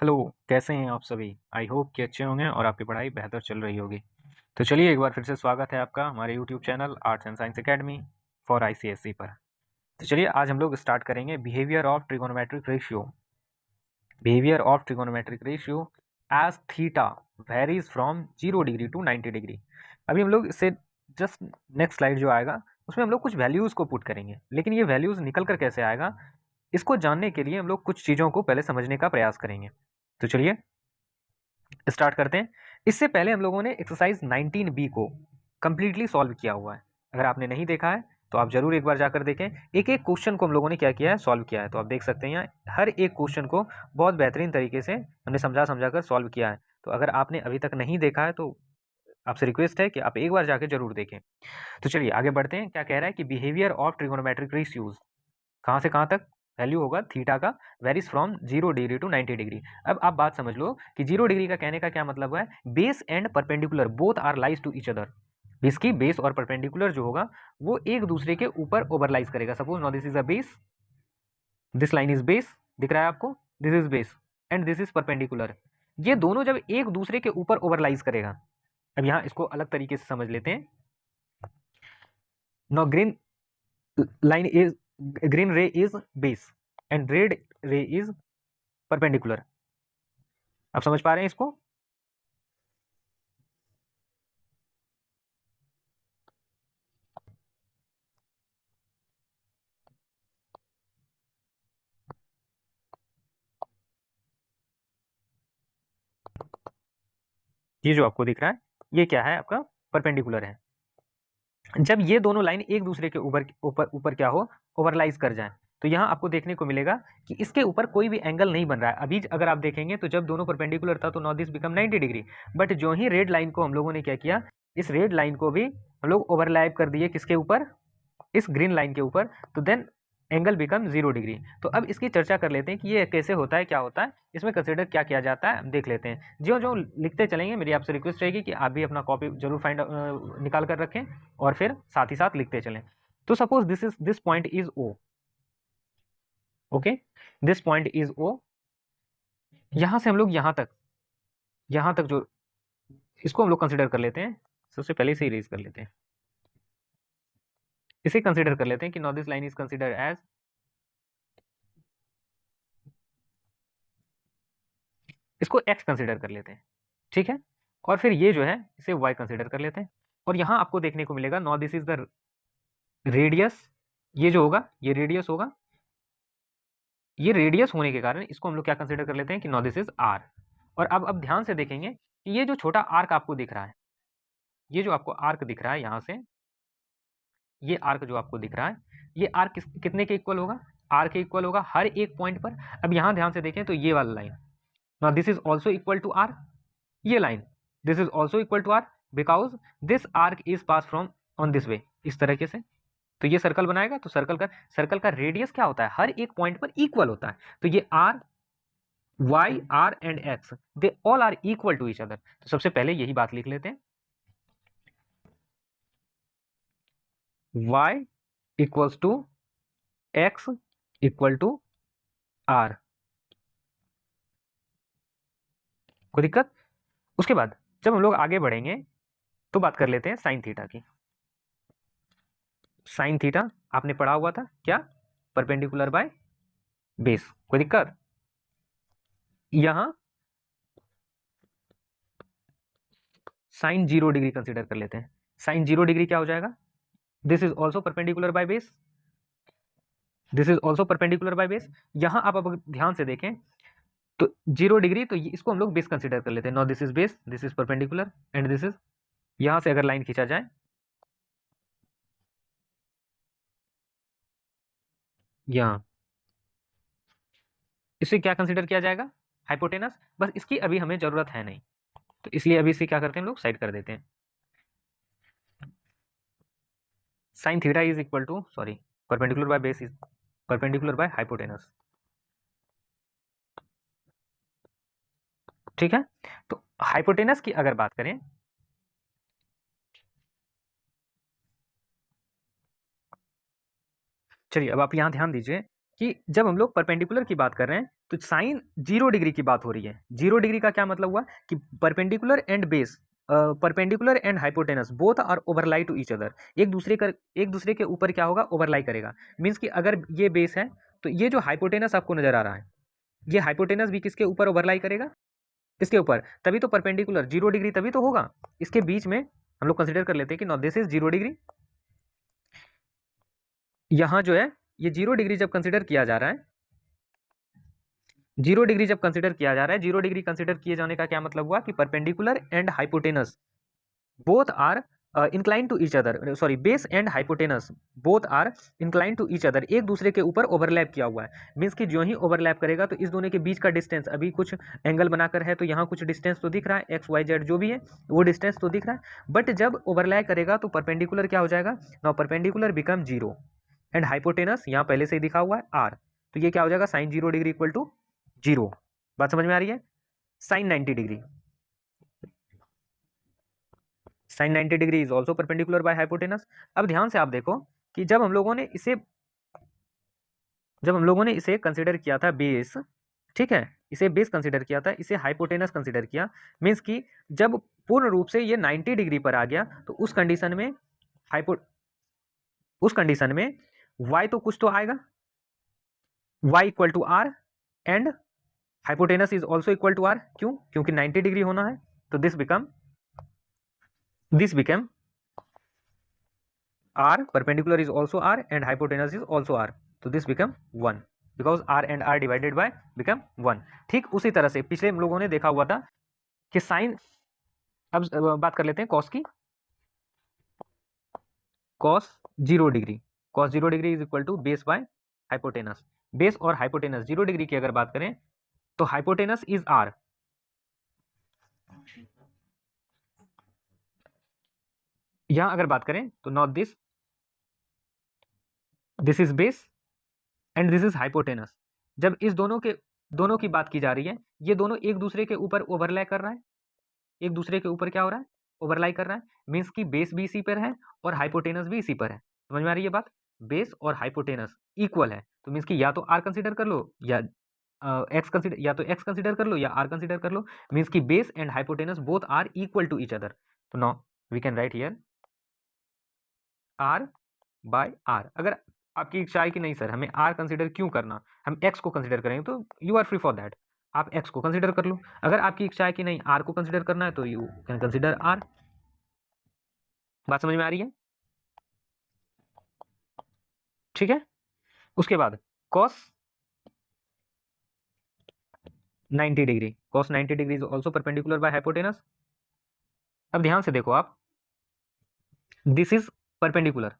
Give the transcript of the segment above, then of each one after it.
Hello, कैसे हैं आप सभी? आई होप कि अच्छे होंगे और आपकी पढ़ाई बेहतर चल रही होगी। तो चलिए एक बार फिर से स्वागत है आपका हमारे YouTube channel Arts and Science Academy for ICSE पर। तो चलिए आज हम लोग स्टार्ट करेंगे behaviour of trigonometric ratio. Behaviour of trigonometric ratio as theta varies from 0 degree to 90 degree. अभी हम लोग इससे जस्ट नेक्स्ट स्लाइड जो आएगा उसमें हम लोग कुछ वैल्यूज़ को पुट करेंगे, लेकिन ये वैल्यूज़ निकल कर कैसे आएगा इसको जानने के लिए हम लोग कुछ चीज़ों को पहले समझने का प्रयास करेंगे। तो चलिए स्टार्ट करते हैं। इससे पहले हम लोगों ने एक्सरसाइज 19B को कंप्लीटली सॉल्व किया हुआ है। अगर आपने नहीं देखा है तो आप जरूर एक बार जाकर देखें। एक एक क्वेश्चन को हम लोगों ने क्या किया है, सॉल्व किया है। तो आप देख सकते हैं यहाँ हर एक क्वेश्चन को बहुत बेहतरीन तरीके से हमने समझा समझा कर सॉल्व किया है। तो अगर आपने अभी तक नहीं देखा है तो आपसे रिक्वेस्ट है कि आप एक बार जाके जरूर देखें। तो चलिए आगे बढ़ते हैं। क्या कह रहा है कि बिहेवियर ऑफ ट्रिगोनोमेट्रिक रेशियोज कहाँ से कहाँ तक वैल्यू होगा थीटा का, varies from 0 degree to 90 degree. अब आप बात समझ लो कि 0 डिग्री का कहने का क्या मतलब है, base and perpendicular both are lies to each other. इसकी बेस और परपेंडिकुलर जो होगा वो एक दूसरे के ऊपर ओवरलाइज करेगा। Suppose now this is a base, this line is base, दिख रहा है आपको, this is base and this is perpendicular. ये दोनों जब एक दूसरे के ऊपर ओवरलाइज करेगा, अब यहाँ इसको अलग तरीके से समझ लेते हैं। Now green line is green ray is base and red ray is perpendicular। आप समझ पा रहे हैं इसको? ये जो आपको दिख रहा है ये क्या है, आपका परपेंडिकुलर है। जब ये दोनों लाइन एक दूसरे के ऊपर ऊपर ऊपर क्या हो, ओवरलाइज कर जाए, तो यहाँ आपको देखने को मिलेगा कि इसके ऊपर कोई भी एंगल नहीं बन रहा है। अभी अगर आप देखेंगे तो जब दोनों परपेंडिकुलर था तो now this become 90 degree, but जो ही रेड लाइन को हम लोगों ने क्या किया, इस रेड लाइन को भी हम लोग ओवरलैप कर दिए किसके ऊपर, इस ग्रीन लाइन के ऊपर। तो देन एंगल बिकम 0 डिग्री। तो अब इसकी चर्चा कर लेते हैं कि ये कैसे होता है, क्या होता है, इसमें कंसिडर क्या किया जाता है, देख लेते हैं। जो जो लिखते चलेंगे मेरी आपसे रिक्वेस्ट रहेगी कि आप भी अपना कॉपी जरूर फाइंड निकाल कर रखें और फिर साथ ही साथ लिखते चलें। तो suppose this point is O, okay, this point is O. यहां से हम लोग यहां तक जो इसको हम लोग कंसिडर कर लेते हैं। सबसे पहले से इरेज कर लेते हैं, इसे कंसिडर कर लेते हैं कि now this line is consider as, इसको x कंसिडर कर लेते हैं, ठीक है। और फिर ये जो है इसे y कंसिडर कर लेते हैं। और यहां आपको देखने को मिलेगा now this is the radius, ये जो होगा ये रेडियस होगा। ये रेडियस होने के कारण इसको हम लोग क्या कंसिडर कर लेते हैं कि नाउ दिस इज r। और अब ध्यान से देखेंगे कि ये जो छोटा आर्क आपको दिख रहा है, ये जो आपको आर्क दिख रहा है यहां से, ये आर्क जो आपको दिख रहा है, ये आर्क कितने के इक्वल होगा, r के इक्वल होगा हर एक पॉइंट पर। अब यहां ध्यान से देखें तो ये वाला line, now this is also equal to r। ये line this is also equal to R because this arc is pass from on this way, इस तरीके से। तो ये सर्कल बनाएगा, तो सर्कल का रेडियस क्या होता है, हर एक पॉइंट पर इक्वल होता है। तो ये R, Y, R and X they all are equal to each other. तो सबसे पहले यही बात लिख लेते हैं, y equals to X equal to R. कोई दिक्कत? उसके बाद जब हम लोग आगे बढ़ेंगे तो बात कर लेते हैं साइन थीटा की। साइन थीटा आपने पढ़ा हुआ था क्या, परपेंडिकुलर बाय बेस। कोई दिक्कत? यहां साइन 0 डिग्री कंसिडर कर लेते हैं। साइन 0 डिग्री क्या हो जाएगा, this is also perpendicular by base, this is also perpendicular by base. यहां आप अब ध्यान से देखें तो 0 डिग्री, तो इसको हम लोग बेस कंसिडर कर लेते हैं। Now this is base, this is perpendicular and this is, यहां से अगर लाइन खींचा जाए, यहां इसे क्या कंसिडर किया जाएगा, हाइपोटेनस। बस इसकी अभी हमें जरूरत है नहीं, तो इसलिए अभी इसे क्या करते हैं हम लोग, साइड कर देते हैं। Sine theta is equal to, sorry, perpendicular by base is perpendicular by hypotenuse, ठीक है। तो हाइपोटेनस की अगर बात करें, चलिए अब आप यहां ध्यान दीजिए, कि जब हम लोग परपेंडिकुलर की बात कर रहे हैं तो साइन 0 डिग्री की बात हो रही है। 0 डिग्री का क्या मतलब हुआ कि perpendicular and base, perpendicular and hypotenuse both are overlie to each other. एक दूसरे के ऊपर क्या होगा, ओवरलाई करेगा। मीन्स कि अगर ये बेस है तो ये जो हाइपोटेनस आपको नजर आ रहा है, ये हाइपोटेनस भी किसके ऊपर ओवरलाई करेगा, इसके ऊपर। तभी तो परपेंडिकुलर 0 डिग्री तभी तो होगा। इसके बीच में हम लोग कंसिडर कर लेते हैं कि नॉट दिस इज 0 डिग्री। यहां जो है ये 0 डिग्री जब कंसिडर किया जा रहा है, 0 डिग्री जब कंसिडर किया जा रहा है, 0 डिग्री कंसिडर किए जाने का क्या मतलब हुआ कि perpendicular and hypotenuse both are incline to each other, sorry base and hypotenuse both are incline to each other, एक दूसरे के ऊपर ओवरलैप किया हुआ है। मीन्स कि जो ही ओवरलैप करेगा तो इस दोनों के बीच का डिस्टेंस, अभी कुछ एंगल बनाकर है तो यहाँ कुछ डिस्टेंस तो दिख रहा है, एक्स वाई जेड जो भी है वो डिस्टेंस तो दिख रहा है। बट जब ओवरलैप करेगा तो परपेंडिकुलर क्या हो जाएगा, now perpendicular become 0 and hypotenuse यहाँ पहले से ही दिखा हुआ है आर, तो ये क्या हो जाएगा साइन 0 डिग्री इक्वल टू 0। बात समझ में आ रही है। Sine 90 degree, sine 90 degree is also perpendicular by hypotenuse. अब ध्यान से आप देखो कि जब हम लोगों ने इसे कंसिडर किया था बेस, ठीक है, इसे बेस कंसिडर किया था, इसे हाइपोटेनस कंसिडर किया। मीन्स कि जब पूर्ण रूप से ये 90 डिग्री पर आ गया तो हाइपो उस कंडीशन में y तो कुछ तो आएगा, y equal to R and hypotenuse is also equal to R. क्यों, क्योंकि 90 डिग्री होना है। तो this become r perpendicular is also r and hypotenuse is also r, तो this become 1 because r and r divided by become 1। ठीक उसी तरह से पिछले हम लोगों ने देखा हुआ था कि साइन, अब बात कर लेते हैं कॉस की। Cos 0 degree, cos 0 degree is equal to base by hypotenuse. Base और हाइपोटेनस 0 डिग्री की अगर बात करें तो हाइपोटेनस इज r, यहां अगर बात करें तो not this is base and this is hypotenuse. जब इस दोनों की बात की जा रही है, ये दोनों एक दूसरे के ऊपर ओवरलैप कर रहा है, एक दूसरे के ऊपर क्या हो रहा है, ओवरलाई कर रहा है। मीन्स की बेस भी इसी पर है और हाइपोटेनस भी इसी पर है। समझ में आ रही है बात। बेस और हाइपोटेनस इक्वल है तो मीन्स की या तो आर कंसिडर कर लो या एक्स कंसिडर, या तो एक्स कंसिडर कर लो या आर कंसिडर कर लो। मीन्स की base and hypotenuse both are equal to each other. तो now we can write here R by R. अगर आपकी इच्छा है कि नहीं सर हमें आर कंसिडर क्यों करना, हम एक्स को कंसिडर करेंगे, तो you are free for that, आप एक्स को कंसिडर कर लो। अगर आपकी इच्छा है कि नहीं आर को कंसिडर करना है तो यू कैन कंसिडर आर। बात समझ में आ रही है, ठीक है। उसके बाद cos 90 degree, cos 90 degree is also perpendicular by hypotenuse. अब ध्यान से देखो आप, this is perpendicular,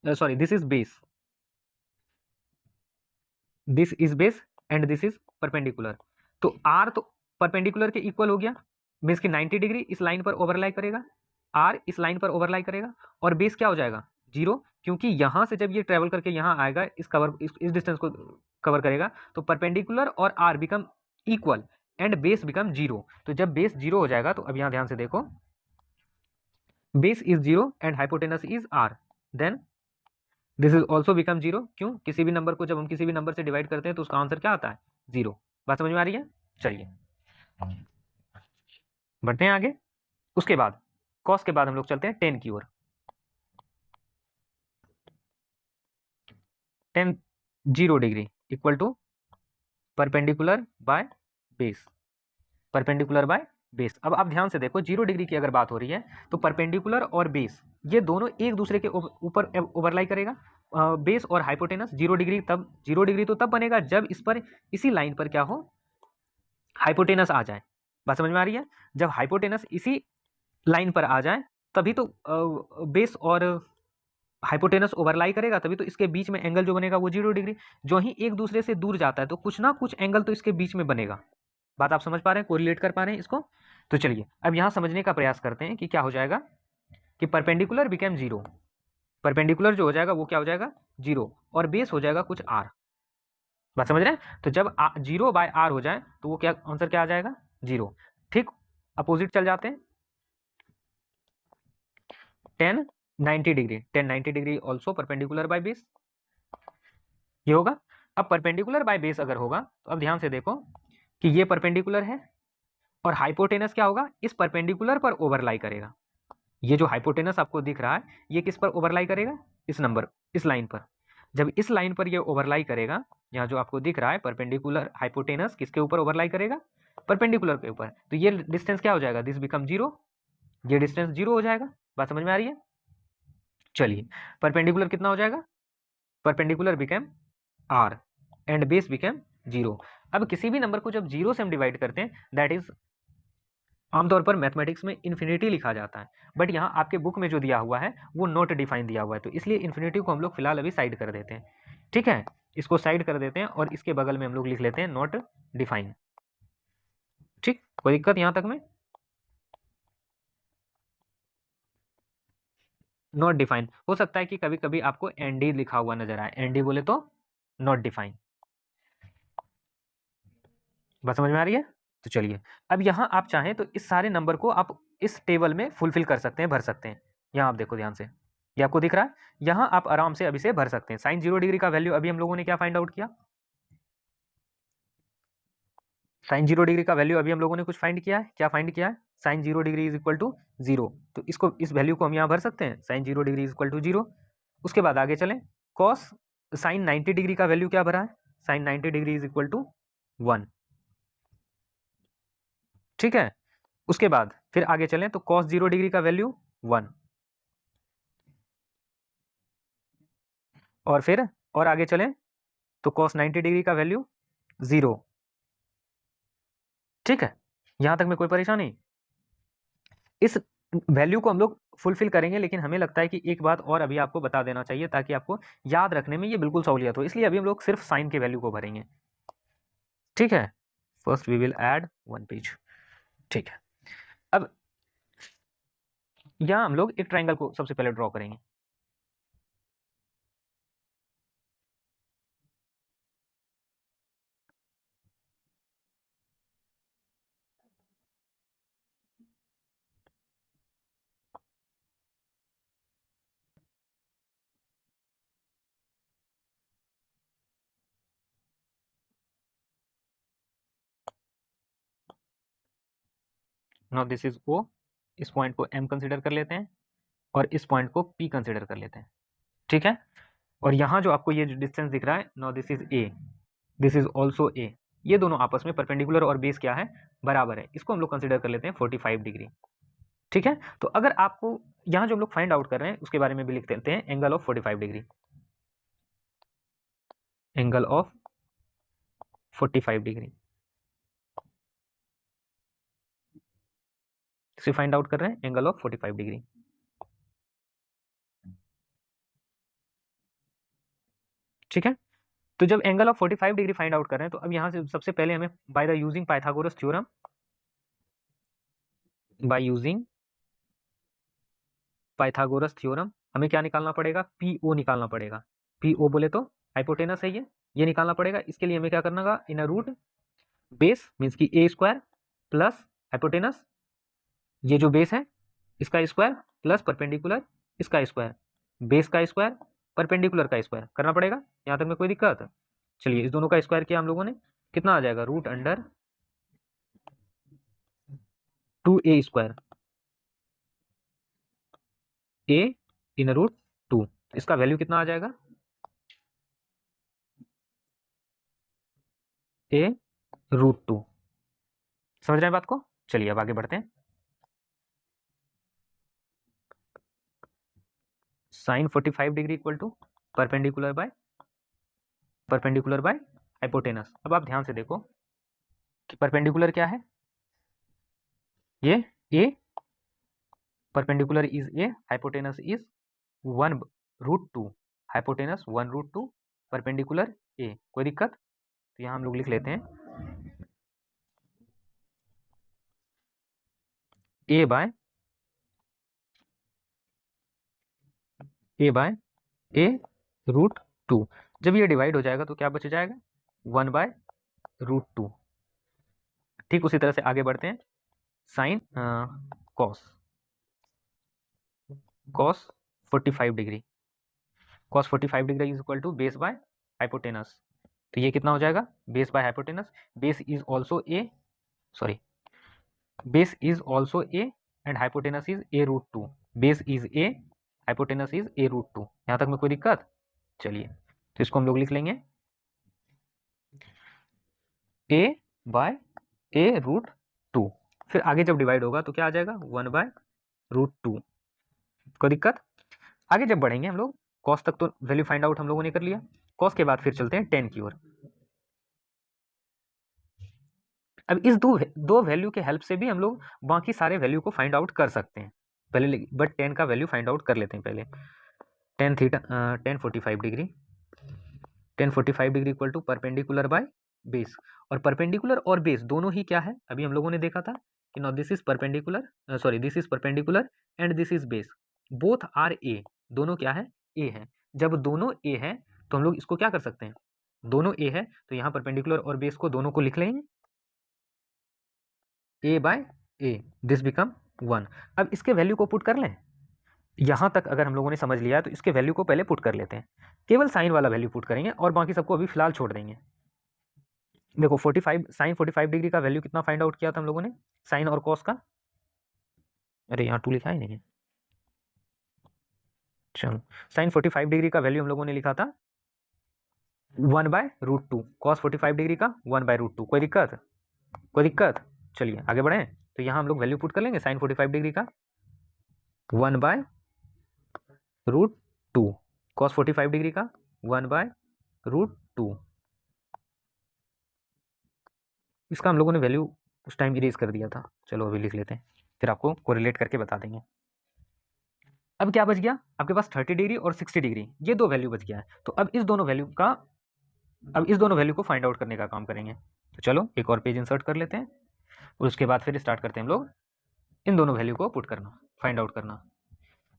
sorry this is base, this is base and this is perpendicular. तो आर तो परपेंडिकुलर के इक्वल हो गया, मीन्स कि 90 डिग्री इस लाइन पर ओवरलाई करेगा, आर इस लाइन पर ओवरलाई करेगा, और बेस क्या हो जाएगा 0, क्योंकि यहां से जब ये ट्रेवल करके यहां आएगा, इस डिस्टेंस को कवर करेगा, तो परपेंडिकुलर और R become equal and base become 0। तो जब बेस 0 हो जाएगा तो अब यहां ध्यान से देखो, base is 0 and hypotenuse is R, then this is also become 0। क्यों, किसी भी नंबर को जब हम किसी भी नंबर से डिवाइड करते हैं तो उसका आंसर क्या आता है 0। बात समझ में आ रही है। चलिए बढ़ते हैं आगे। उसके बाद कॉस के बाद हम लोग चलते हैं टेन की ओर। Tan 0 degree equal to perpendicular by base, perpendicular by base. अब आप ध्यान से देखो 0 डिग्री की अगर बात हो रही है तो परपेंडिकुलर और बेस ये दोनों एक दूसरे के ऊपर ओवरलाई करेगा। बेस और हाइपोटेनस 0 डिग्री, तब 0 डिग्री तो तब बनेगा जब इस पर इसी लाइन पर क्या हो, हाइपोटेनस आ जाए। बात समझ में आ रही है। जब हाइपोटेनस इसी लाइन पर आ जाए तभी तो बेस और हाइपोटेनस ओवरलाई करेगा, तभी तो इसके बीच में एंगल जो बनेगा वो 0 डिग्री। जो ही एक दूसरे से दूर जाता है तो कुछ ना कुछ एंगल तो इसके बीच में बनेगा। बात आप समझ पा रहे हैं, कोरिलेट कर पा रहे हैं इसको। तो चलिए अब यहां समझने का प्रयास करते हैं कि क्या हो जाएगा कि परपेंडिकुलर बिकेम 0, परपेंडिकुलर जो हो जाएगा वो क्या हो जाएगा 0 और बेस हो जाएगा कुछ आर। बात समझ रहे हैं। तो जब 0 बाय आर हो जाए तो वो क्या आंसर क्या आ जाएगा 0। ठीक अपोजिट चल जाते हैं, ten 90 degree, ten 90 degree also perpendicular by base. ये होगा। अब परपेंडिकुलर बाय बेस अगर होगा तो अब ध्यान से देखो कि ये परपेंडिकुलर है और हाइपोटेनस क्या होगा, इस परपेंडिकुलर पर ओवरलाई करेगा। ये जो हाइपोटेनस आपको दिख रहा है ये किस पर ओवरलाई करेगा, इस नंबर, इस लाइन पर। जब इस लाइन पर ये ओवरलाई करेगा, यहाँ जो आपको दिख रहा है परपेंडिकुलर हाइपोटेनस किसके ऊपर ओवरलाई करेगा, परपेंडिकुलर के ऊपर, तो ये डिस्टेंस क्या हो जाएगा, दिस बिकम जीरो, ये डिस्टेंस जीरो हो जाएगा। बात समझ में आ रही है? चलिए, परपेंडिकुलर कितना हो जाएगा, perpendicular become R and base become zero. अब किसी भी नंबर को जब जीरो से हम डिवाइड करते हैं दैट इज आमतौर पर मैथमेटिक्स में इन्फिनिटी लिखा जाता है, बट यहाँ आपके बुक में जो दिया हुआ है वो नॉट डिफाइन दिया हुआ है, तो इसलिए इन्फिनिटी को हम लोग फिलहाल अभी साइड कर देते हैं। ठीक है, इसको साइड कर देते हैं और इसके बगल में हम लोग लिख लेते हैं नॉट डिफाइन। ठीक, कोई दिक्कत यहाँ तक में? नॉट डिफाइन हो सकता है कि कभी कभी आपको एनडी लिखा हुआ नजर आए, एनडी बोले तो नॉट डिफाइन। बात समझ में आ रही है? तो चलिए, अब यहाँ आप चाहें तो इस सारे नंबर को आप इस टेबल में फुलफिल कर सकते हैं, भर सकते हैं। यहाँ आप देखो ध्यान से, ये आपको दिख रहा है, यहाँ आप आराम से अभी से भर सकते हैं। साइन 0 डिग्री का वैल्यू अभी हम लोगों ने क्या फाइंड आउट किया, साइन 0 डिग्री का वैल्यू अभी हम लोगों ने कुछ फाइंड किया है, क्या फाइंड किया है, sine 0 degree is equal to 0। तो इसको, इस वैल्यू को हम यहाँ भर सकते हैं, sine 0 degree is equal to 0। उसके बाद आगे चलें, कॉस साइन 90 डिग्री का वैल्यू क्या भरा है, sine 90 degree is equal to 1। ठीक है, उसके बाद फिर आगे चलें तो cos 0 डिग्री का वैल्यू 1, और फिर और आगे चलें तो cos 90 डिग्री का वैल्यू 0। ठीक है, यहां तक में कोई परेशानी? इस वैल्यू को हम लोग फुलफिल करेंगे, लेकिन हमें लगता है कि एक बात और अभी आपको बता देना चाहिए ताकि आपको याद रखने में ये बिल्कुल सहूलियत हो, इसलिए अभी हम लोग सिर्फ साइन के वैल्यू को भरेंगे। ठीक है, first we will add one page. ठीक है, अब यहां हम लोग एक ट्राइंगल को सबसे पहले ड्रॉ करेंगे। नाउ दिस इज ओ, इस पॉइंट को एम कंसिडर कर लेते हैं और इस पॉइंट को पी कंसिडर कर लेते हैं। ठीक है, और यहाँ जो आपको ये जो डिस्टेंस दिख रहा है, now this is a, this is also ए, ये दोनों आपस में परपेंडिकुलर और बेस क्या है, बराबर है, इसको हम लोग कंसिडर कर लेते हैं 45 डिग्री। ठीक है, तो अगर आपको यहाँ जो हम लोग फाइंड आउट कर रहे हैं उसके बारे में भी लिख देते हैं, angle of 45 degree, angle of 45 degree इसे फाइंड आउट कर रहे हैं, एंगल ऑफ 45 डिग्री। ठीक है, तो जब angle of 45 degree find out कर रहे हैं तो अब यहाँ से सबसे पहले हमें by the using Pythagoras theorem, by using Pythagoras theorem हमें क्या निकालना पड़ेगा, पी ओ निकालना पड़ेगा। पी ओ बोले तो हाइपोटेनस है ये निकालना पड़ेगा। इसके लिए हमें क्या करना होगा, इन रूट बेस मीन्स की ए स्क्वायर प्लस हाइपोटेनस, ये जो बेस है इसका स्क्वायर प्लस परपेंडिकुलर इसका स्क्वायर, बेस का स्क्वायर परपेंडिकुलर का स्क्वायर करना पड़ेगा। यहाँ तक में कोई दिक्कत? चलिए, इस दोनों का स्क्वायर किया हम लोगों ने, कितना आ जाएगा, रूट अंडर 2a स्क्वायर, ए इन रूट 2, इसका वैल्यू कितना आ जाएगा, ए रूट 2। समझ रहे हैं बात को? चलिए अब आगे बढ़ते हैं। Sine 45 degree equal to perpendicular by hypotenuse. अब आप ध्यान से देखो कि परपेंडिकुलर क्या है, ये A, perpendicular is A, hypotenuse is 1 root 2, hypotenuse 1 root 2, perpendicular A. कोई दिक्कत? तो यहाँ हम लोग लिख लेते हैं ए बाय ए रूट 2। जब ये डिवाइड हो जाएगा तो क्या बच जाएगा, 1 बाय रूट 2। ठीक उसी तरह से आगे बढ़ते हैं, sine cos cos 45 degree, cos 45 degree is equal to base by hypotenuse. तो ये कितना हो जाएगा, base by hypotenuse. Base is also a, sorry, base is also a and hypotenuse is a root two. Base is A, hypotenuse is a root two. यहां तक में कोई दिक्कत? चलिए, तो इसको हम लोग लिख लेंगे a by a root two. फिर आगे जब डिवाइड होगा तो क्या आ जाएगा, 1/√2। कोई दिक्कत? आगे जब बढ़ेंगे हम लोग, कॉस तक तो वैल्यू फाइंड आउट हम लोगों ने कर लिया, कॉस के बाद फिर चलते हैं टेन की ओर। अब इस दो वैल्यू के हेल्प से भी हम लोग बाकी सारे वैल्यू को फाइंड आउट कर सकते हैं पहले, बट टेन का वैल्यू फाइंड आउट कर लेते हैं पहले। Tan theta, 1045 degree, 1045 degree equal to perpendicular by base. और परपेंडिकुलर और बेस दोनों ही क्या है, अभी हम लोगों ने देखा था कि now this is perpendicular, sorry this is perpendicular and this is base, both are A. दोनों क्या है, ए है। जब दोनों ए है तो हम लोग इसको क्या कर सकते हैं, दोनों ए है तो यहाँ परपेंडिकुलर और बेस को दोनों को लिख लेंगे ए बाय ए, दिस बिकम 1। अब इसके वैल्यू को पुट कर लें। यहाँ तक अगर हम लोगों ने समझ लिया तो इसके वैल्यू को पहले पुट कर लेते हैं। केवल साइन वाला वैल्यू पुट करेंगे और बाकी सबको अभी फिलहाल छोड़ देंगे। देखो 45 साइन 45 डिग्री का वैल्यू कितना फाइंड आउट किया था हम लोगों ने, साइन और कॉस का। अरे यहाँ 2 लिखा ही नहीं है, चलो। साइन 45 डिग्री का वैल्यू हम लोगों ने लिखा था 1/√2, कॉस 45 डिग्री का 1/√2। कोई दिक्कत? कोई दिक्कत? चलिए आगे बढ़े। तो यहाँ हम लोग वैल्यू पुट कर लेंगे साइन 45 डिग्री का 1/√2, कॉस 45 डिग्री का 1/√2। इसका हम लोगों ने वैल्यू उस टाइम इरेज कर दिया था, चलो अभी लिख लेते हैं, फिर आपको कोरिलेट करके बता देंगे। अब क्या बच गया आपके पास, 30 डिग्री और 60 डिग्री, ये दो वैल्यू बच गया है। तो अब इस दोनों वैल्यू को फाइंड आउट करने का काम करेंगे। तो चलो एक और पेज इंसर्ट कर लेते हैं और उसके बाद फिर स्टार्ट करते हैं हम लोग इन दोनों वैल्यू को पुट करना, फाइंड आउट करना।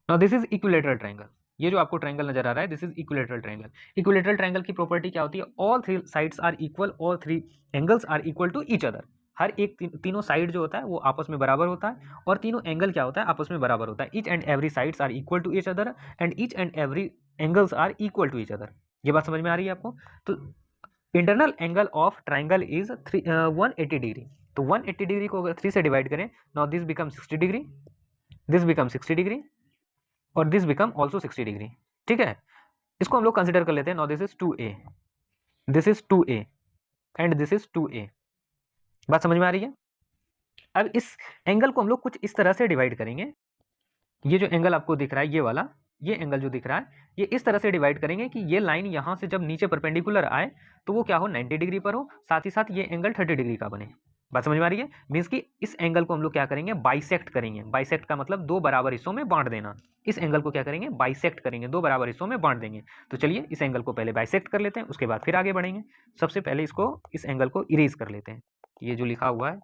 Now this is equilateral triangle. ये जो आपको ट्रायंगल नजर आ रहा है, this is equilateral triangle. Equilateral triangle की प्रॉपर्टी क्या होती है, all three sides are equal, all three angles are equal to each other. हर एक तीनों साइड जो होता है वो आपस में बराबर होता है, और तीनों एंगल क्या होता है, आपस में बराबर होता है। Each and every sides are equal to each other and each and every angles are equal to each other. ये बात समझ में आ रही है आपको? तो internal angle of triangle is 180 degree. तो 180 डिग्री को अगर 3 से डिवाइड करें, now this become 60 degree, this become 60 degree और दिस बिकम ऑल्सो 60 डिग्री। ठीक है, इसको हम लोग कंसिडर कर लेते हैं। Now this is 2a, this is 2a and this is 2a। बात समझ में आ रही है? अब इस एंगल को हम लोग कुछ इस तरह से डिवाइड करेंगे। ये जो एंगल आपको दिख रहा है, ये वाला, ये एंगल जो दिख रहा है, ये इस तरह से डिवाइड करेंगे कि ये लाइन यहाँ से जब नीचे परपेंडिकुलर आए तो वो क्या हो, 90 डिग्री पर हो, साथ ही साथ ये एंगल 30 डिग्री का बने। बात समझ में आ रही है? मीन्स कि इस एंगल को हम लोग क्या करेंगे, बाइसेक्ट करेंगे। बाइसेक्ट का मतलब दो बराबर हिस्सों में बांट देना। इस एंगल को क्या करेंगे, बाइसेक्ट करेंगे, दो बराबर हिस्सों में बांट देंगे। तो चलिए इस एंगल को पहले बाइसेक्ट कर लेते हैं, उसके बाद फिर आगे बढ़ेंगे। सबसे पहले इसको, इस एंगल को इरेज कर लेते हैं। ये जो लिखा हुआ है,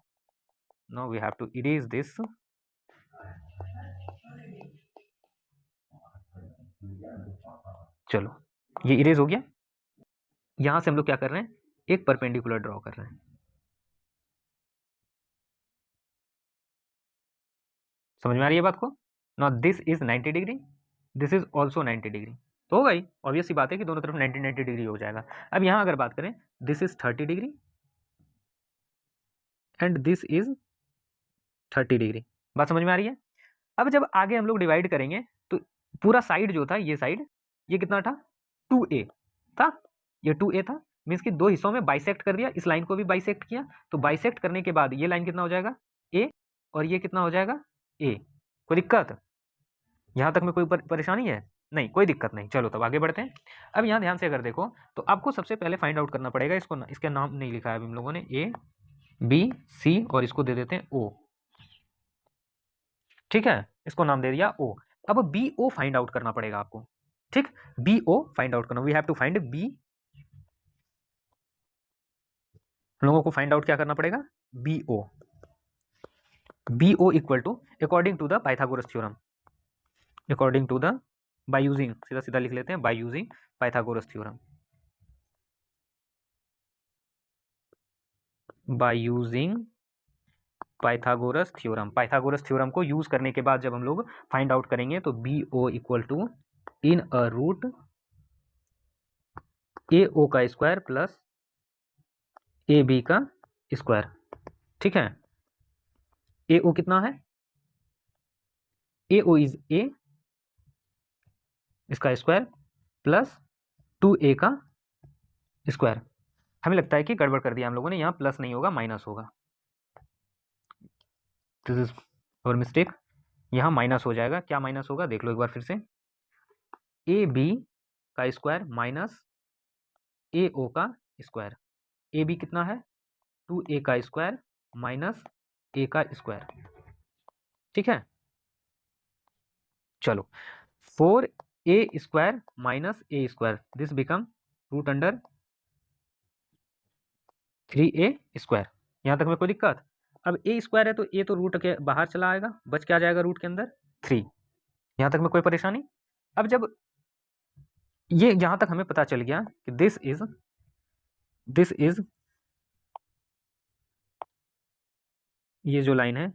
now we have to erase this. चलो ये इरेज हो गया। यहां से हम लोग क्या कर रहे हैं, एक परपेंडिकुलर ड्रॉ कर रहे हैं। समझ में आ रही है बात को? Now this is 90 degree, this is also 90 degree. तो होगा ही, ऑब्वियस सी बात है कि दोनों तरफ 90 डिग्री हो जाएगा। अब यहां अगर बात करें, this is 30 degree and this is 30 degree. बात समझ में आ रही है? अब जब आगे हम लोग डिवाइड करेंगे तो पूरा साइड जो था, ये साइड, ये कितना था, 2a था, ये 2a था। मीन्स कि दो हिस्सों में बाइसेक्ट कर दिया, इस लाइन को भी बाइसेक्ट किया। तो बाइसेक्ट करने के बाद ये लाइन कितना हो जाएगा, a, और ये कितना हो जाएगा, a। कोई दिक्कत? यहाँ तक में कोई परेशानी है? नहीं, कोई दिक्कत नहीं। चलो तब आगे बढ़ते हैं। अब यहाँ ध्यान से अगर देखो तो आपको सबसे पहले फाइंड आउट करना पड़ेगा, इसको इसका नाम नहीं लिखा है अभी हम लोगों ने, ए बी सी, और इसको दे देते हैं ओ। ठीक है, इसको नाम दे दिया ओ। अब बी ओ फाइंड आउट करना पड़ेगा आपको। ठीक, बी ओ फाइंड आउट करना, we have to find B. हम लोगों को फाइंड आउट क्या करना पड़ेगा, B O. B O equal to, according to the Pythagoras theorem, according to the, by using, सीधा सीधा लिख लेते हैं, by using Pythagoras theorem, by using Pythagoras theorem. Pythagoras theorem को यूज करने के बाद जब हम लोग फाइंड आउट करेंगे तो B O equal to in a root A O का स्क्वायर प्लस ए बी का स्क्वायर। ठीक है, ए ओ कितना है, ए ओ इज ए, इसका स्क्वायर प्लस 2a का स्क्वायर। हमें लगता है कि गड़बड़ कर दिया हम लोगों ने, यहाँ प्लस नहीं होगा माइनस होगा, दिस इज और मिस्टेक, यहाँ माइनस हो जाएगा। क्या माइनस होगा देख लो एक बार फिर से, ए बी का स्क्वायर माइनस ए ओ का स्क्वायर। ए बी कितना है, 2a का स्क्वायर माइनस ए का स्क्वायर। ठीक है, चलो 4a square minus a square, this become root under 3a square. यहाँ तक में कोई दिक्कत? अब ए स्क्वायर है तो ए तो रूट के बाहर चला आएगा, बच क्या जाएगा रूट के अंदर 3। यहाँ तक में कोई परेशानी? अब जब ये यहाँ तक हमें पता चल गया कि दिस इज ये जो लाइन है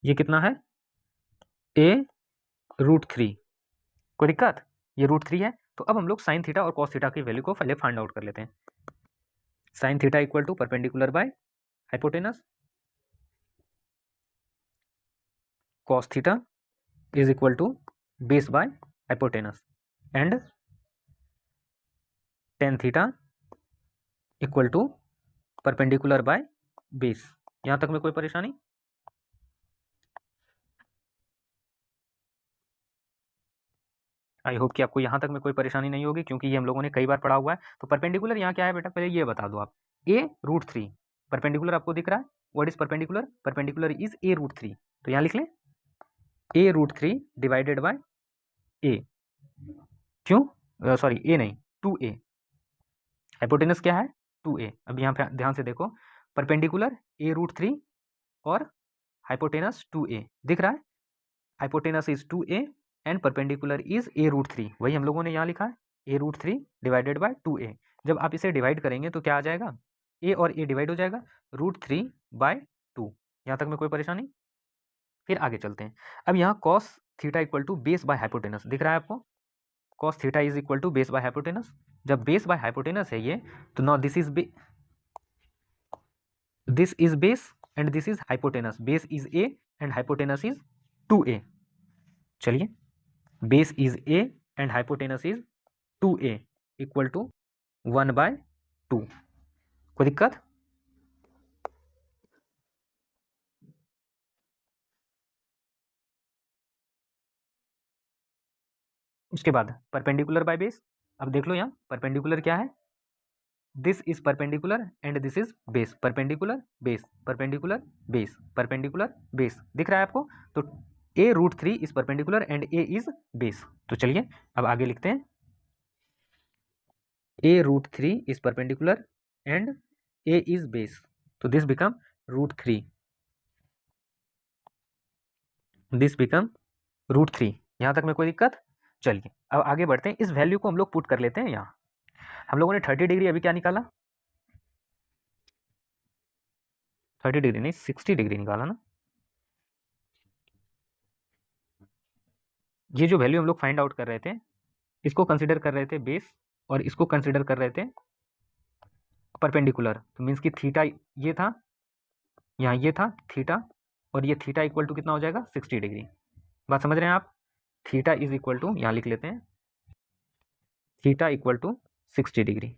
ये कितना है, ए रूट 3। कोई दिक्कत? ये रूट 3 है। तो अब हम लोग साइन थीटा और कॉस थीटा की वैल्यू को पहले फाइंड आउट कर लेते हैं। Sine theta equal to perpendicular by hypotenuse, cos theta is equal to base by hypotenuse, and tan theta equal to perpendicular by base. यहां तक में कोई परेशानी? आई होप कि आपको यहां तक में कोई परेशानी नहीं होगी, क्योंकि ये हम लोगों ने कई बार पढ़ा हुआ है। तो परपेंडिकुलर यहाँ क्या है बेटा, पहले ये बता दो आप, ए रूट 3 परपेंडिकुलर आपको दिख रहा है। What is perpendicular? Perpendicular is a root 3। तो यहाँ लिख लें a root 3 divided by a. क्यों? सॉरी ए नहीं, 2a। हाइपोटेनस क्या है? 2a। अब यहाँ पे ध्यान से देखो, परपेंडिकुलर ए रूट 3 और हाइपोटेनस 2a दिख रहा है। Hypotenuse is 2a and perpendicular is a root 3, वही हम लोगों ने यहाँ लिखा है, ए रूट 3 डिवाइडेड बाय 2a। जब आप इसे डिवाइड करेंगे तो क्या आ जाएगा, a और a डिवाइड हो जाएगा, रूट 3 बाय 2। यहाँ तक में कोई परेशानी? फिर आगे चलते हैं। अब यहाँ cos theta equal to base by hypotenuse दिख रहा है आपको, cos theta is equal to base by hypotenuse. जब बेस बाय हाइपोटेनस है ये, तो now this is base and this is hypotenuse. Base is a and hypotenuse is 2a। चलिए, base is a and hypotenuse is 2a equal to 1/2। कोई दिक्कत? उसके बाद perpendicular by base. अब देख लो यहाँ परपेंडिकुलर क्या है, this is perpendicular and this is base, perpendicular base, perpendicular base, perpendicular base दिख रहा है आपको। तो A root 3 is perpendicular and A is base. तो चलिए अब आगे लिखते हैं, A root 3 is perpendicular and A is base, तो this become root 3, this become root 3। यहाँ तक में कोई दिक्कत? चलिए अब आगे बढ़ते हैं, इस वैल्यू को हम लोग पुट कर लेते हैं यहाँ। हम लोगों ने 30 डिग्री अभी क्या निकाला, 30 डिग्री नहीं 60 डिग्री निकाला ना। ये जो वैल्यू हम लोग फाइंड आउट कर रहे थे, इसको कंसिडर कर रहे थे बेस और इसको कंसिडर कर रहे थे परपेंडिकुलर। तो मीन्स कि थीटा ये था, यहाँ ये था थीटा, और ये थीटा इक्वल टू कितना हो जाएगा 60 डिग्री। बात समझ रहे हैं आप? थीटा इज इक्वल टू, यहाँ लिख लेते हैं, थीटा इक्वल टू 60 डिग्री।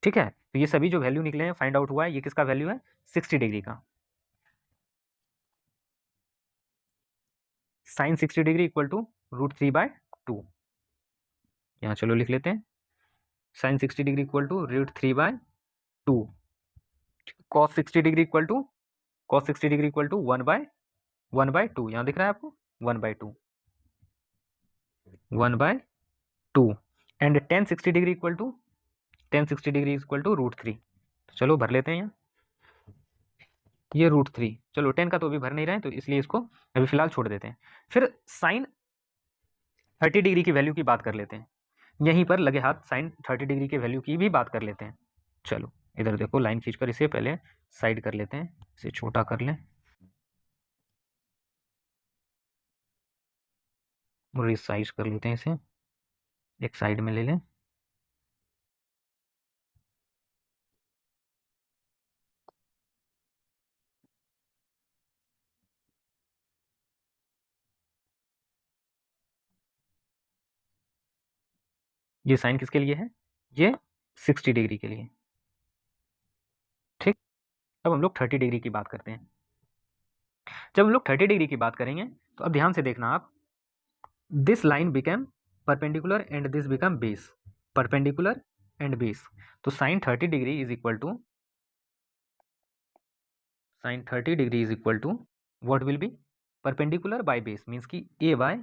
ठीक है, तो ये सभी जो वैल्यू निकले हैं फाइंड आउट हुआ है, ये किसका वैल्यू है, 60 डिग्री का। Sine 60 degree equal to root 3/2। यहाँ चलो लिख लेते हैं, sine 60 degree equal to root 3/2। Cos 60 degree equal to, cos 60 degree equal to 1/2। यहाँ दिख रहा है आपको 1/2, 1/2। And tan 60 degree equal to, tan 60 degree equal to root 3। तो चलो भर लेते हैं यहाँ, ये रूट 3, चलो 10 का तो अभी भर नहीं रहे हैं तो इसलिए इसको अभी फिलहाल छोड़ देते हैं। फिर साइन 30 डिग्री की वैल्यू की बात कर लेते हैं, यहीं पर लगे हाथ साइन 30 डिग्री के वैल्यू की भी बात कर लेते हैं। चलो इधर देखो, लाइन खींचकर इसे पहले साइड कर लेते हैं, इसे छोटा कर लें और रिसाइज कर लेते हैं, इसे एक साइड में ले लें। ये साइन किसके लिए है, ये 60 डिग्री के लिए। ठीक, अब हम लोग 30 डिग्री की बात करते हैं। जब हम लोग 30 डिग्री की बात करेंगे तो अब ध्यान से देखना आप, this line become perpendicular and this become base, perpendicular and base. तो sine 30 degree is equal to, sine 30 degree is equal to what will be, perpendicular by base means की A by,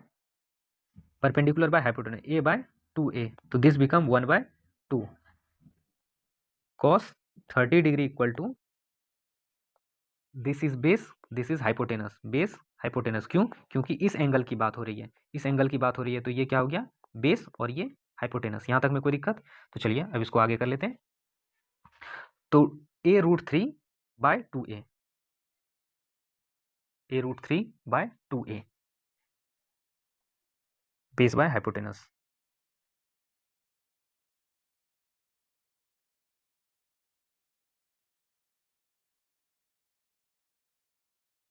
perpendicular by hypotenuse A by 2a, तो this become 1/2 cos 30 degree equal to, this is base, this is hypotenuse, base hypotenuse. क्यों, क्योंकि इस angle की बात हो रही है, इस एंगल की बात हो रही है, तो ये क्या हो गया, बेस और ये हाइपोटेनस। यहां तक में कोई दिक्कत? तो चलिए अब इसको आगे कर लेते हैं। तो a√3/2a, a√3/2a, base by hypotenuse.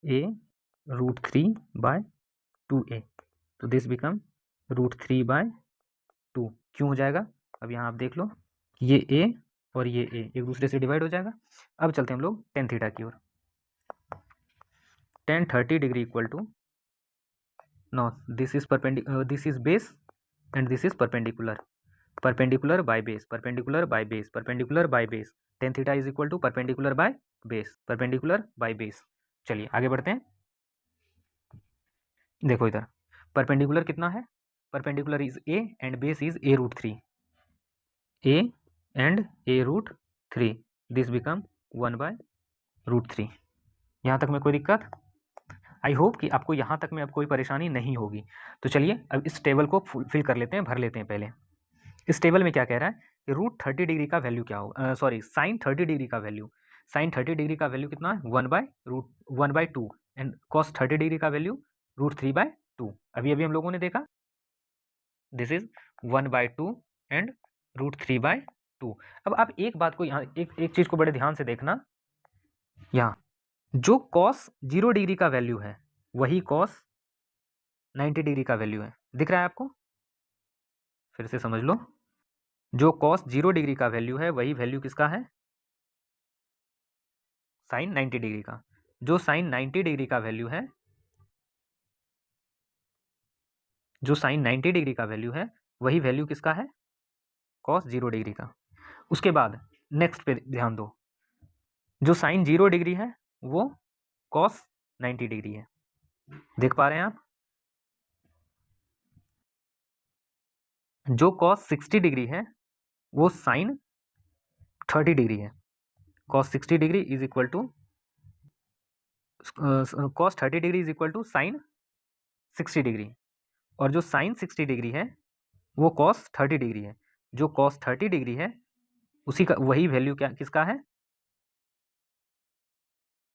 a√3/2a, तो दिस बिकम √3/2। क्यों हो जाएगा, अब यहाँ आप देख लो, ये a और ये a एक दूसरे से डिवाइड हो जाएगा। अब चलते हैं हम लोग tan थीटा की ओर। tan 30 degree equal to, no this is this is base and this is perpendicular, perpendicular by base, perpendicular by base, perpendicular by base, tan theta is equal to perpendicular by base, perpendicular by base. चलिए आगे बढ़ते हैं। देखो इधर perpendicular कितना है, perpendicular is a and base is a√3, a and a√3, this become 1/√3। यहाँ तक में कोई दिक्कत? आई होप कि आपको यहाँ तक में अब कोई परेशानी नहीं होगी। तो चलिए अब इस टेबल को फिल कर लेते हैं, भर लेते हैं पहले। इस टेबल में क्या कह रहा है कि √30 डिग्री का वैल्यू क्या होगा, सॉरी साइन 30 डिग्री का वैल्यू, साइन 30 डिग्री का वैल्यू कितना है, 1/2 एंड कॉस 30 डिग्री का वैल्यू √3/2। अभी अभी हम लोगों ने देखा, दिस इज 1/2 एंड √3/2। अब आप एक बात को यहाँ, एक चीज को बड़े ध्यान से देखना, यहाँ जो कॉस 0 डिग्री का वैल्यू है वही कॉस 90 डिग्री का वैल्यू है। दिख रहा है आपको? फिर से समझ लो, जो कॉस 0 डिग्री का वैल्यू है वही वैल्यू किसका है, साइन 90 डिग्री का। जो साइन 90 डिग्री का वैल्यू है, जो साइन 90 डिग्री का वैल्यू है वही वैल्यू किसका है, कॉस 0 डिग्री का। उसके बाद नेक्स्ट पे ध्यान दो, जो साइन 0 डिग्री है वो कॉस 90 डिग्री है। देख पा रहे हैं आप? जो कॉस 60 डिग्री है वो साइन 30 डिग्री है। Cos 60 degree is equal to, cos 30 degree is equal to sine 60 degree, और जो साइन 60 डिग्री है वो कॉस 30 डिग्री है। जो कॉस 30 डिग्री है उसी का वही वैल्यू क्या किसका है,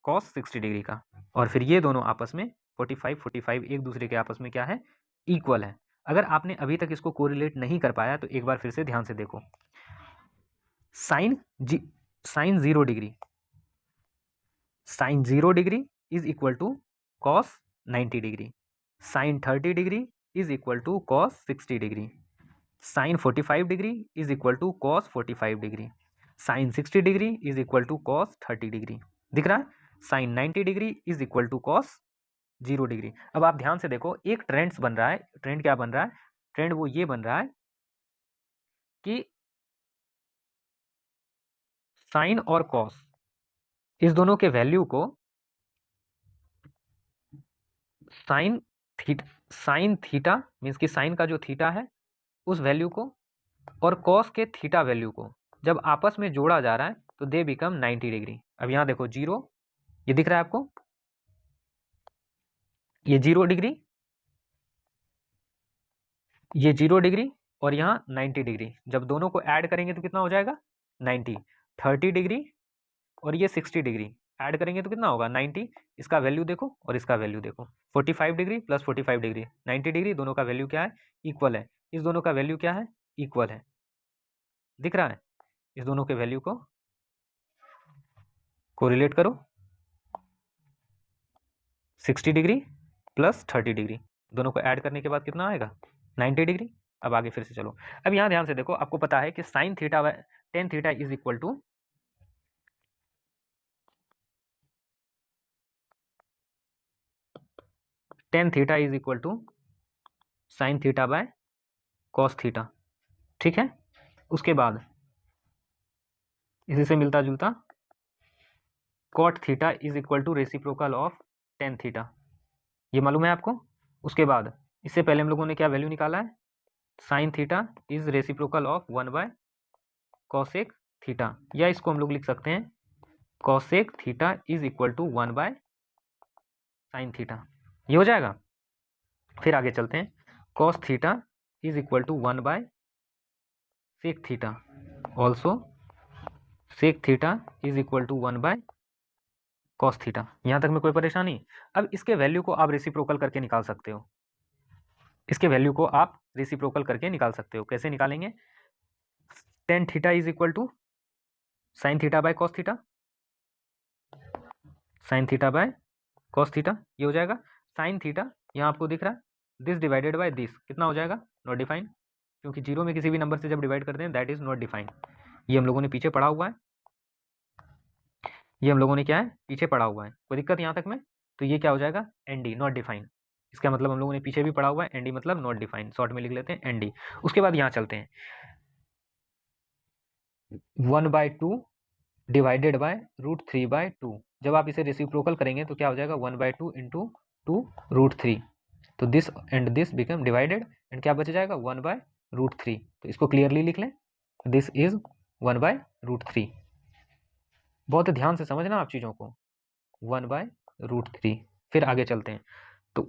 कॉस 60 डिग्री का। और फिर ये दोनों आपस में 45 एक दूसरे के आपस में क्या है, इक्वल है। अगर आपने अभी तक इसको कोरिलेट नहीं कर पाया तो एक बार फिर से ध्यान से देखो, sine sine 0 degree, sine 0 degree is equal to cos 90 degree, sine 30 degree is equal to cos 60 degree, sine 45 degree is equal to cos 45 degree, sine 60 degree is equal to cos 30 degree. दिख रहा है? Sine 90 degree is equal to cos 0 degree. अब आप ध्यान से देखो, एक trends बन रहा है। ट्रेंड क्या बन रहा है? ट्रेंड वो ये बन रहा है कि साइन और कॉस इस दोनों के वैल्यू को साइन साइन थीटा मीन्स कि साइन का जो थीटा है उस वैल्यू को और कॉस के थीटा वैल्यू को जब आपस में जोड़ा जा रहा है तो दे बिकम 90 डिग्री। अब यहाँ देखो 0, ये दिख रहा है आपको, ये 0 डिग्री, ये 0 डिग्री और यहाँ 90 डिग्री, जब दोनों को ऐड करेंगे तो कितना हो जाएगा, 90। 30 डिग्री और ये 60 डिग्री ऐड करेंगे तो कितना होगा, 90। इसका वैल्यू देखो और इसका वैल्यू देखो, 45 डिग्री प्लस 45 डिग्री 90 डिग्री, दोनों का वैल्यू क्या है, इक्वल है। इस दोनों का वैल्यू क्या है, इक्वल है। दिख रहा है? इस दोनों के वैल्यू को कोरिलेट करो, 60 डिग्री प्लस 30 डिग्री, दोनों को ऐड करने के बाद कितना आएगा, 90 डिग्री। अब आगे फिर से चलो। अब यहाँ ध्यान से देखो, आपको पता है कि sine theta by tan theta is equal to tan theta is equal to sine theta by cos theta. ठीक है, उसके बाद इसी से मिलता जुलता cot theta is equal to reciprocal of tan theta, ये मालूम है आपको। उसके बाद इससे पहले हम लोगों ने क्या वैल्यू निकाला है, sine theta is reciprocal of 1 by cosec theta, या इसको हम लोग लिख सकते हैं cosec theta is equal to 1 by sine theta, ये हो जाएगा। फिर आगे चलते हैं, cos theta is equal to 1 by sec theta, also sec theta is equal to 1 by cos theta. यहाँ तक में कोई परेशानी। अब इसके वैल्यू को आप रेसिप्रोकल करके निकाल सकते हो, इसके वैल्यू को आप रेसिप्रोकल करके निकाल सकते हो। कैसे निकालेंगे, tan theta is equal to sine theta by cos theta, sine theta by cos theta, ये हो जाएगा। साइन थीटा यहाँ आपको दिख रहा है, दिस डिवाइडेड बाय दिस कितना हो जाएगा, नॉट डिफाइन, क्योंकि जीरो में किसी भी नंबर से जब डिवाइड करते हैं दैट इज नॉट डिफाइन। ये हम लोगों ने पीछे पढ़ा हुआ है, ये हम लोगों ने क्या है पीछे पढ़ा हुआ है, कोई दिक्कत यहाँ तक में। तो ये क्या हो जाएगा, एन डी, नॉट डिफाइन। इसका मतलब हम लोगों ने पीछे भी पढ़ा हुआ है, एन डी मतलब नॉट डिफाइन, शॉर्ट में लिख लेते हैं एन डी। उसके बाद यहाँ चलते हैं, 1/2 डिवाइडेड बाय √3/2, जब आप इसे रेसिप्रोकल करेंगे तो क्या हो जाएगा 1/2 इंटू 2√3, तो this and this become divided and क्या बच जाएगा 1/√3। तो इसको क्लियरली लिख लें, दिस इज 1/√3। बहुत ध्यान से समझना आप चीज़ों को, 1/√3। फिर आगे चलते हैं, तो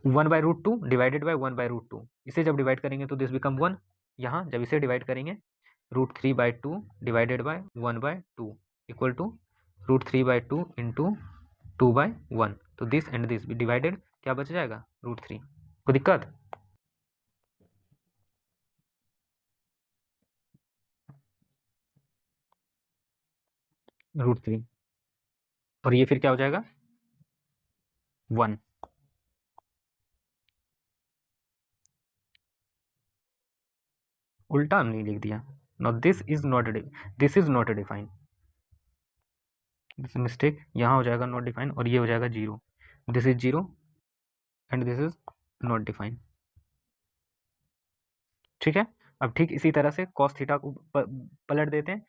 1/√2 डिवाइडेड बाय 1/√2, इसे जब डिवाइड करेंगे तो दिस बिकम 1। यहाँ जब इसे डिवाइड करेंगे √3/2 divided by 1/2 equal to √3/2 into 2/1, तो दिस एंड दिस डिवाइडेड क्या बच जाएगा √3। कोई दिक्कत, √3, और ये फिर क्या हो जाएगा 1। उल्टा हमने लिख दिया, now this is not define, this mistake, यहाँ हो जाएगा नॉट डिफाइन और ये हो जाएगा 0, this is 0 and this is not define. ठीक है, अब ठीक इसी तरह से कॉस थीटा को पलट देते हैं,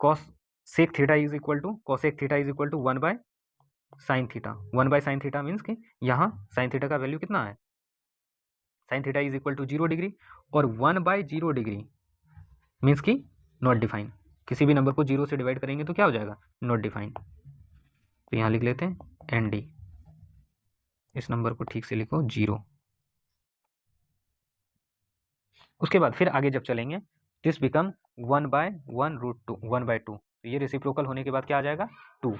cosec theta is equal to cosec theta is equal to 1 by sine theta. 1 by sine theta means कि यहाँ साइन थीटा का वैल्यू कितना है, sine theta is equal to 0 degree, और 1/0 डिग्री मीन्स कि नॉट डिफाइन। किसी भी number को 0 से डिवाइड करेंगे तो क्या हो जाएगा, नॉट डिफाइन। तो यहाँ लिख लेते हैं एन डी, इस नंबर को ठीक से लिखो 0। उसके बाद फिर आगे जब चलेंगे, दिस बिकम 1/1√2, 1/2, तो ये रेसिप्रोकल होने के बाद क्या आ जाएगा 2।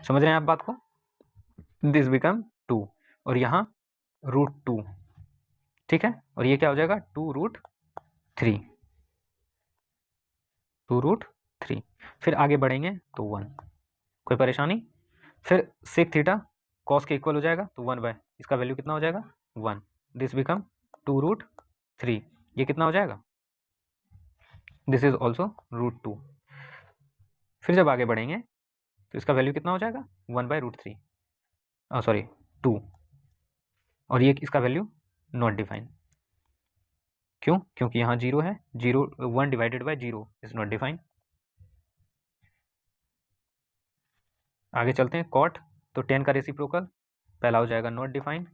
समझ रहे हैं आप बात को, दिस बिकम 2 और यहाँ √2, ठीक है, और ये क्या हो जाएगा 2√3, 2√3। फिर आगे बढ़ेंगे तो 1, कोई परेशानी। फिर सेक थीटा कॉस के इक्वल हो जाएगा, तो 1 बाय इसका वैल्यू कितना हो जाएगा 1, दिस बिकम 2√3, ये कितना हो जाएगा, दिस इज ऑल्सो √2। फिर जब आगे बढ़ेंगे तो इसका वैल्यू कितना हो जाएगा 1/√3, सॉरी 2, और ये इसका वैल्यू नॉट डिफाइन। क्यों, क्योंकि यहाँ 0 है, 0 1 divided by 0 is not define. आगे चलते हैं, कॉट, तो 10 का रेसिप्रोकल पहला हो जाएगा नॉट डिफाइन,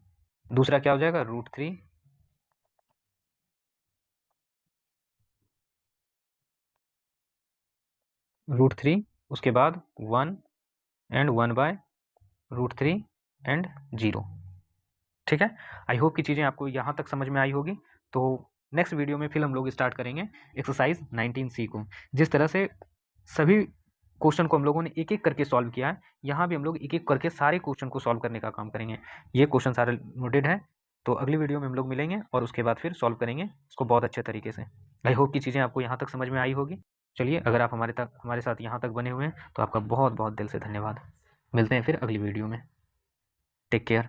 दूसरा क्या हो जाएगा √3, √3, उसके बाद 1 एंड 1/√3 एंड 0। ठीक है, आई होप की चीज़ें आपको यहाँ तक समझ में आई होगी। तो नेक्स्ट वीडियो में फिर हम लोग स्टार्ट करेंगे एक्सरसाइज 19C को। जिस तरह से सभी क्वेश्चन को हम लोगों ने एक एक करके सॉल्व किया है, यहाँ भी हम लोग एक एक करके सारे क्वेश्चन को सॉल्व करने का काम करेंगे। ये क्वेश्चन सारे नोटेड है, तो अगली वीडियो में हम लोग मिलेंगे और उसके बाद फिर सॉल्व करेंगे इसको बहुत अच्छे तरीके से। आई होप की चीज़ें आपको यहाँ तक समझ में आई होगी। चलिए, अगर आप हमारे साथ यहाँ तक बने हुए हैं तो आपका बहुत बहुत दिल से धन्यवाद। मिलते हैं फिर अगली वीडियो में, टेक केयर।